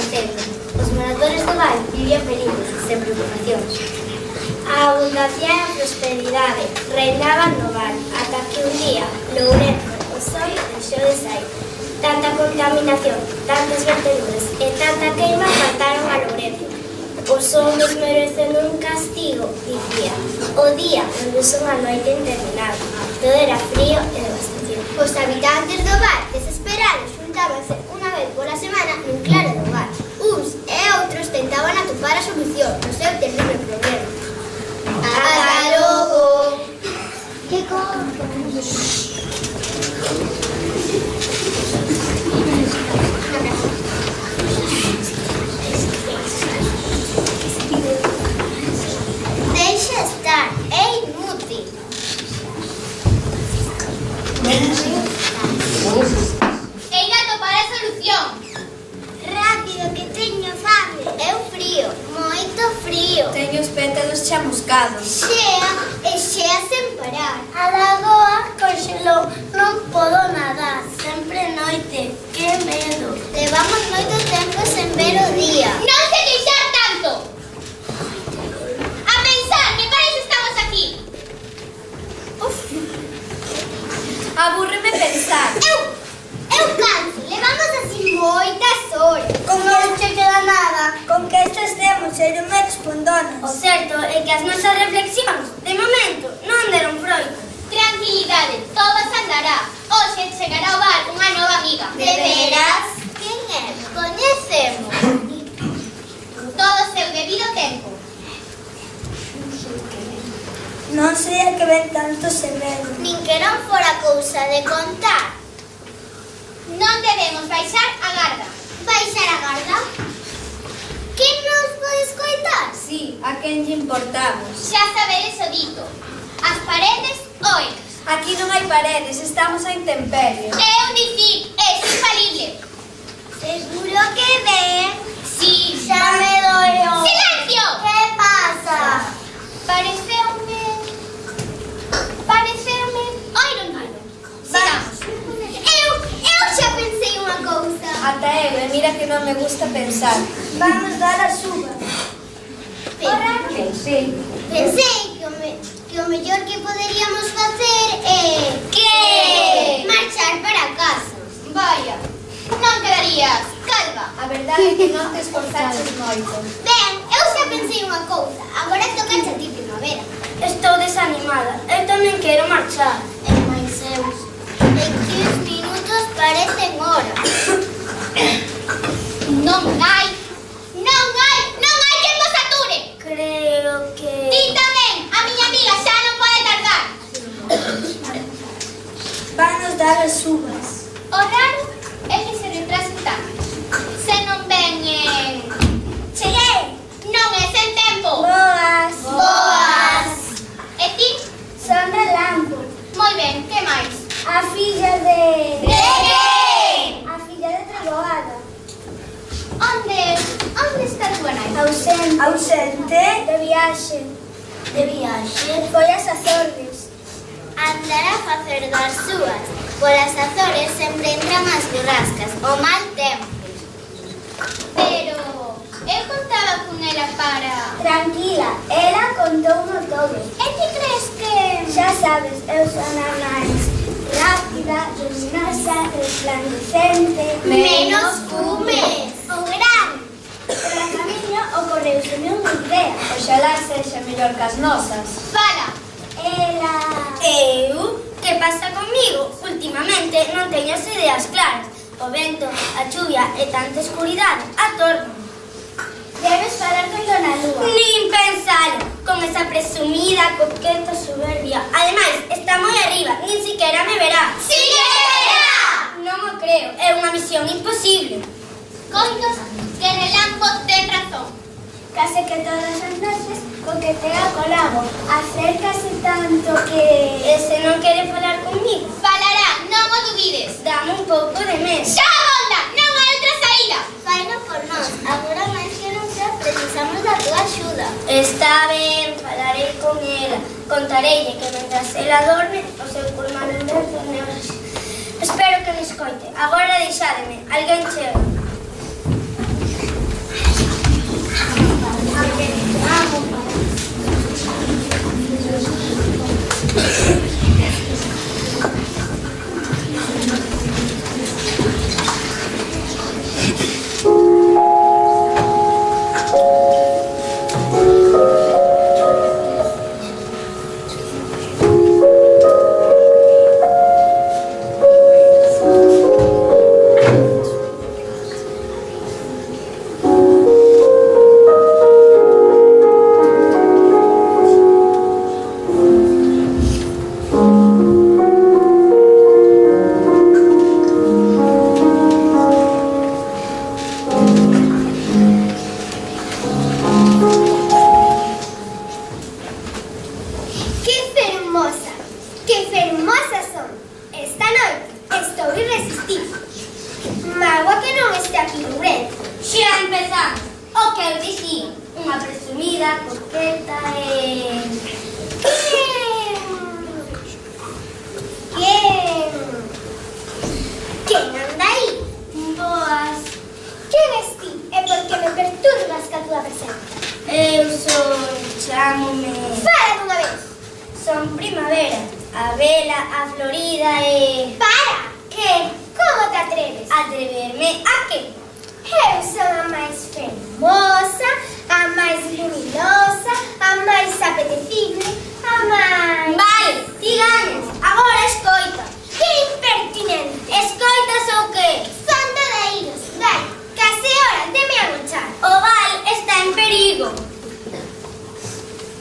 no centro. Os moradores do val vivían felices, sen preocupacións. A abundancia e a prosperidade reinaban no val, ata que un día Lourenzo, o sol, deixou de sair. Tanta contaminación, tantas verteduras e tanta queima faltaron a Lourenzo. Os homens merecen un castigo, dicía. O día volvese unha noite interminable. Todo era frío e devastación. Os habitantes do val, desesperados, xuntábanse unha vez pola semana nun claro do val. Uns e outros tentaban atopar a solución no seu terrible problema. ¡Ata logo! Que deixa estar, é inútil. Hei de atopar a solución. Rápido, que teño fame. É o frío, moito frío. Teño os pétalos chamuscados. Xea e xea sen parar. A lagoa conxelou, non podo nadar. Sempre noite, que medo. Levamos moito tempo sen ver o día. Non se queixar tanto. A pensar que para iso estamos aquí. Abúrreme pensar. Eu canso. Levamos así moitas horas. Con non che queda nada. Con que estes temos e non me O respondonas. certo é que as nosas reflexións, de momento, non deron froito. Tranquilidade, todo se andará. Hoxe chegará ao bar unha nova amiga. De veras? Quen é? Coñecemos. Todo o seu debido tempo. Non sei a que ven tanto severo. Nin que non fora cousa de contar. Non debemos baixar a garda. Baixar a garda? Quen nos pode escoitar? Sí, a quen lle importamos. Xa sabedes o dito. As paredes oen. Aquí non hai paredes, estamos a intemperie. É un dicir, é infalible. Seguro que ven. Sí, Xa me doio. ¡Silencio! Que pasa? Pareceume... Oiron malo. Sigamos. Eu xa pensei unha cousa. Ata eu, e mira que non me gusta pensar. Vamos dar as uvas. Sí. Pensei que o mellor que poderíamos facer é... Que? Marchar para casa. Vaya, non quedarías calva. A verdade é que non te esforzaches moito. Ben, eu xa pensei unha cousa. Agora toca a ti primavera. Estou desanimada. Eu tamén quero marchar. E máis eu. En 15 minutos parecen horas. Non hai quen vos ature. Creo que... Ti tamén, a miña amiga xa non pode tardar. Vanos dar as uvas. O raro é que se retrasen tanto. Se non veñen... Cheguei! Non é sen tempo. Boas. Boas. E ti? Son de Lampo. Moi ben, que máis? A filla de... De quen? A filla de Treboada. Onde está a túa nai? Ausente. Ausente? De viaxe. De viaxe. Foi as Azores. Andar a facer das súas. Polas Azores sempre entran as borrascas. O mal tempo. Pero eu contaba con ela para... Tranquila, ela contouno todo. E ti crees que... Xa sabes, eu son a máis rápida, luminosa, resplandecente. Menos fumes. O gran. Pero a camiño ocorreuseme unha idea. Oxalá sexa mellor que as nosas. Fala. Ela... Eu? Que pasa comigo? Últimamente non teño as ideas claras. O vento, a chuvia e tanta escuridade atornan. Debes falar con Dona Lúa. Nin pensalo, con esa presumida, coqueta soberbia. Ademais, está moi arriba, nin siquiera me verá. ¡Sí que me verá! Non o creo, é unha misión imposible. Coitos que Relampo ten razón. Case que todas as noches coquetea co lago. Acércase tanto que... E se non quere falar comigo, Falará, non o dubides. dame un pouco de medo. Xa abonda, non hai outra saída. Faino por nós, agora máis que nunca precisamos da tua axuda. Está ben, falarei con ela. Contareille que mentras ela dorme, o seu pulmón en verde negras. Espero que me escoite. Agora deixádeme, alguén chega. Que fermosas son! Esta noite estou irresistible. Mágoa que non este aquí Lourenzo. Xa empezamos. O que eu dicía, unha presumida, coqueta e... Quen anda aí? Boas. Quen es ti? E por que me perturbas ca túa presenza? Eu son... chámome... Fala dunha vez! Son Primavera, a bela, a florida e... Para! Que? Como te atreves? Atreverme a que? Eu sou a máis fermosa, a máis luminosa, a máis apetecible, a máis... Vale, ti gañas. Agora escoita. Que impertinente! Escoitas ou que? Son dodeiros, vai, case hora de me agochar. O val está en perigo.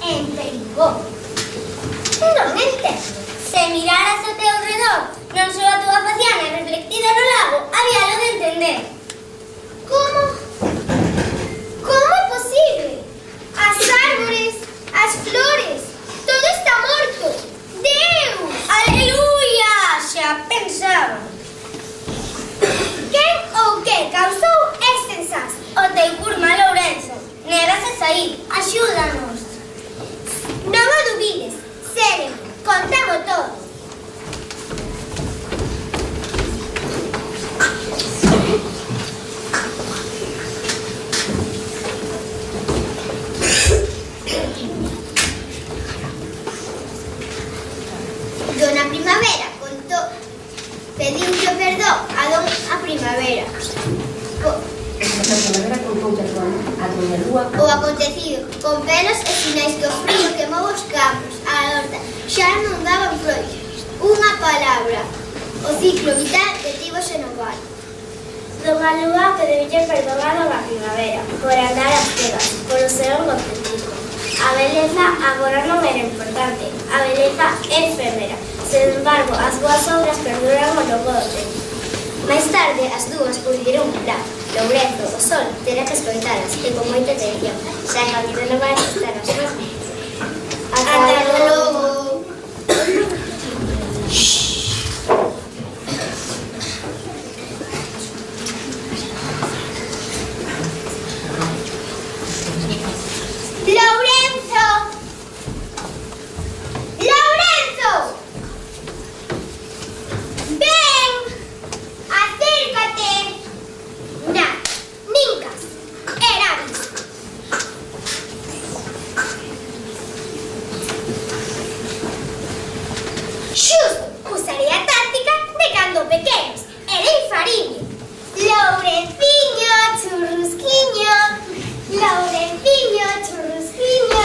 En perigo. Non entendo. Se miraras ao teu redor, non só a túa faciana reflectida no lago, habíalo de entender. Como? Como é posible? As árbores, as flores, todo está morto. Deus! Aleluia! Xa pensaba. Quen ou que causou este desastre? O teu curma Lourenzo. Negas a sair. Axúdanos. Non o dubides. Ségueme, contamo todo. Dona Primavera contou, pediulle perdón a Dona Primavera Dona Primavera contou perdón a Doña Lúa o acontecido, con pelos e sinais que o frío quemou os campos, a horta, xa non daban froitas. Unha palabra, o ciclo vital detívose no val. Dona Lúa pediulle perdón a Dona Primavera por andar ás cegas, por o seu egocentrismo. A beleza agora non era importante, a beleza é efémera. Sen embargo, as boas obras perduran ao longo do tempo. Mais tarde, as dúas puideron volar. Lourenzo, o sol, terá que escoitalas e con moita atención, xa que a vida non vai estar as mesmas. Ata logo! ¡Lourenzo! ¡Lourenzo! ¡Ven! ¡Acércate! Nada, nincas, era visto. Xusto, usaré a táctica de cando pequenos. Era infarible. Lourenciño, churrusquiño. Lourenciño, churrusquiño.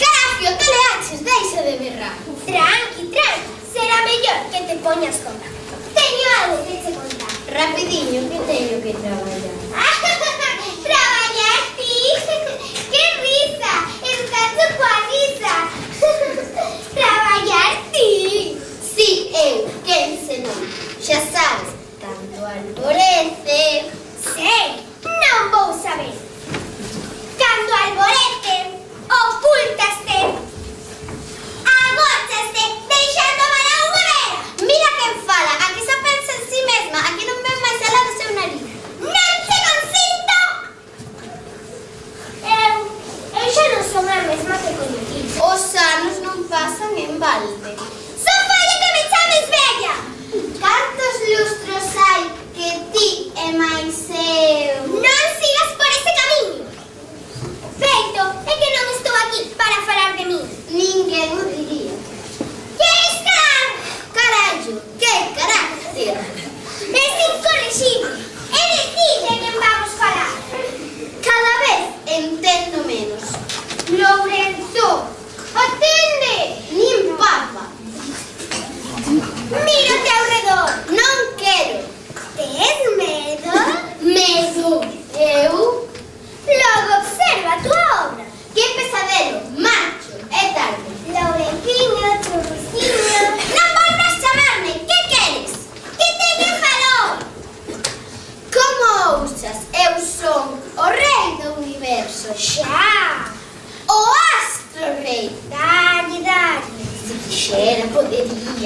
Carafio, que le haches? Deixa de berrar. Tranqui, será mellor que te poñas conta. Teño algo que te contar. Rapidiño, que teño que traballar. Traballar ti. Que risa, estás coa risa. Traballar ti. Si, eu, quen senón? Xa sabes, cando alborece. Sei, non vou saber. Cando alborece, ocultaste. Agóchaste, deixando para a hogueira. Mira quen fala, aquí só pensa en si mesma, aquí non ven máis alá do seu nariz. Non te consinto. Eu xa non son a mesma que coñecín. O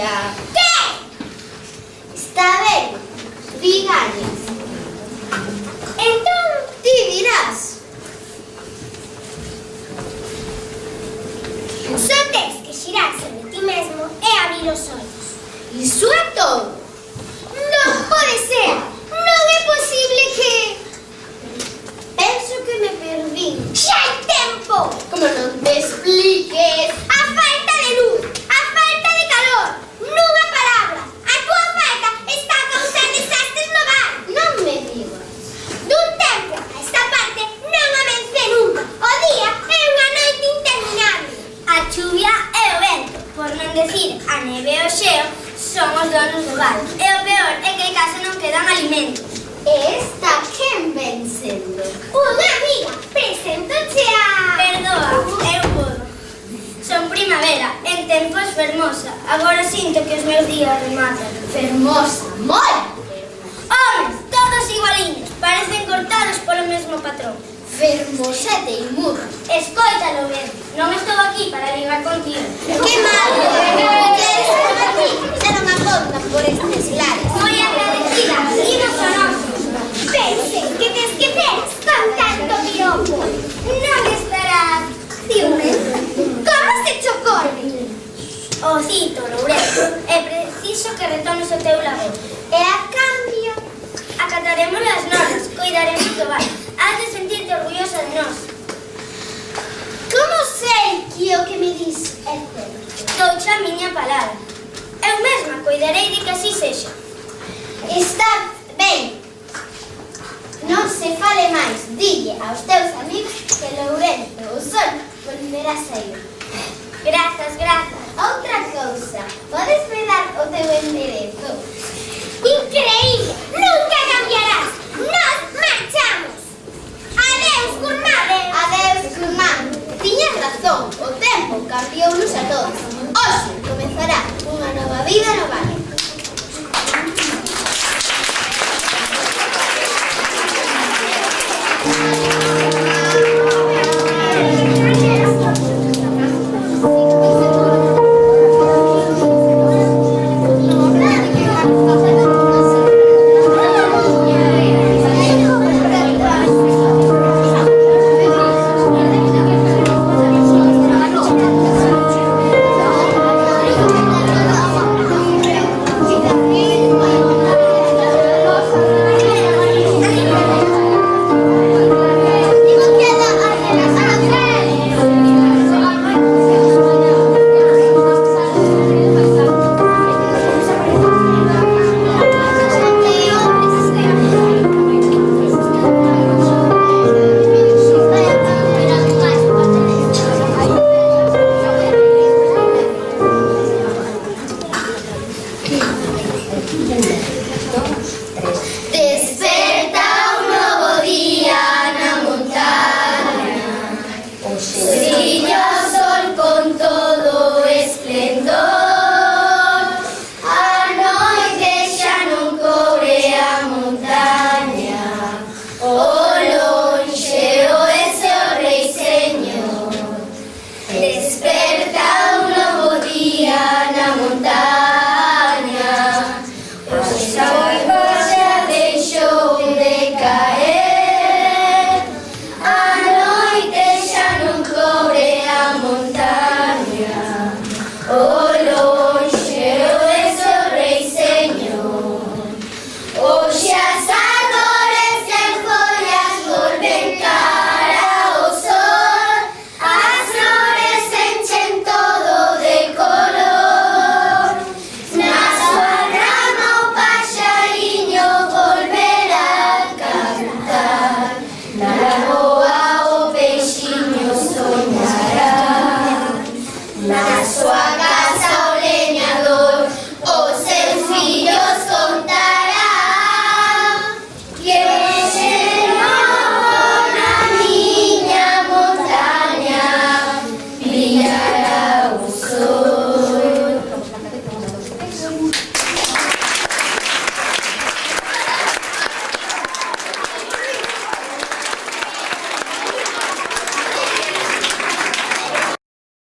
amiga. ¿Qué? Está ben, dígalles. Entón, ti dirás. Só tens que xirar sobre ti mesmo e abrir os ollos. Iso é todo. Non pode ser. Non é posible que... Penso que me perdín. Xa hai tempo. Como non te expliques. A falta de luz, a falta de calor. Nunha palabra. A túa falta está a causar desastres no bar. Non me digas. Dun tempo a esta parte non avence nunca. O día é unha noite interminable. A chuvia e o vento, por non decir a neve e o xeo, son os donos do bar. E o peor é que en casa non quedan alimentos. E esta quen ven sendo? Unha amiga, preséntoche a... Perdoa, eu podo. Son primavera, en tempos fermosa. Agora sinto que os meus días rematan. Fermosa, mola. Homes, todos igualiños, parecen cortados polo mesmo patrón. Fermosa e teimuda. Escóitalo ben, non estou aquí para ligar contigo. Que mal, queres ser aquí? Se non apontan por estes lares. Moi agradecida, imos ao noso. Pense que te esqueceres con tanto piropo. Non estarás ciumento. Como se te ocorre? O cito, Loureiro, é preciso que retomes o teu labor. E a cambio, Acataremos as normas, cuidaremos do bar. Has de sentirte orgullosa de nós. como sei que o que me dis é certo? Douche a miña palabra. Eu mesma cuidarei de que así sexa. Está ben. Non se fale máis. Dille aos teus amigos que Lourenzo, o sol, volverá a sair. Grazas, grazas. Outra cousa, podes me dar o teu enderezo? Increíble! Nunca cambiarás! Nos marchamos! Adeus, curmán! Adeus, curmán! Tiñas razón, o tempo cambiounos a todos. Hoxe comezará unha nova vida no bar.